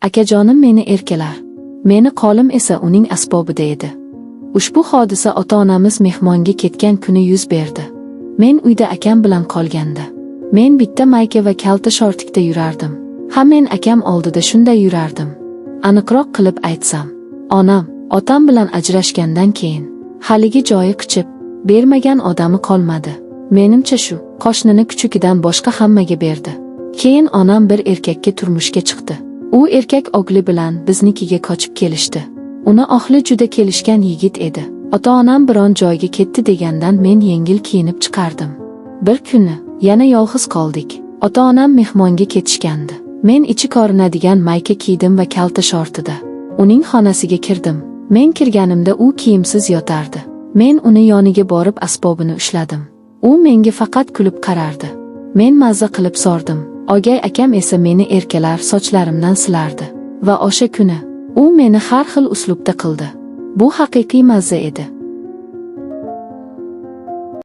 Akajonim meni erkalar. Meni qolim esa uning asbobida edi. Ushbu hodisa ota-onamiz mehmonga ketgan kuni yuz berdi. Men uyda akam bilan qolganda. Men bitta mayka va kalta shortikda yurardim. Ha, men akam oldida shunday yurardim. Aniqroq qilib aytsam, onam, otam bilan ajrashgandan keyin haligi joyi qichib bermagan odami qolmadi. Menimcha shu, qo'shnini kuchugidan boshqa hammaga berdi. Keyin onam bir erkakka turmushga chiqdi. U erkak ogli bilan biznikiga qochib kelishdi. Uni ohli juda kelishgan yigit edi. Ota-onam biron joyga ketdi degandan men yengil kiyinib chiqardim. Bir kuni yana yolg'iz qoldik. Ota-onam mehmonga ketishgandi. Men ichi ko'rinadigan mayka kiydim va kalta shortida uning xonasiga kirdim. Men kirganimda u kiyimsiz yotardi. Men uni yoniga borib asbobini ushladim. U menga faqat kulib qarardi. Men mazza qilib sordim. O'gay akam esa meni erkalar, sochlarimdan silardi. Va o'sha kuni u meni har xil uslubda qildi. Bu haqiqiy mazza edi.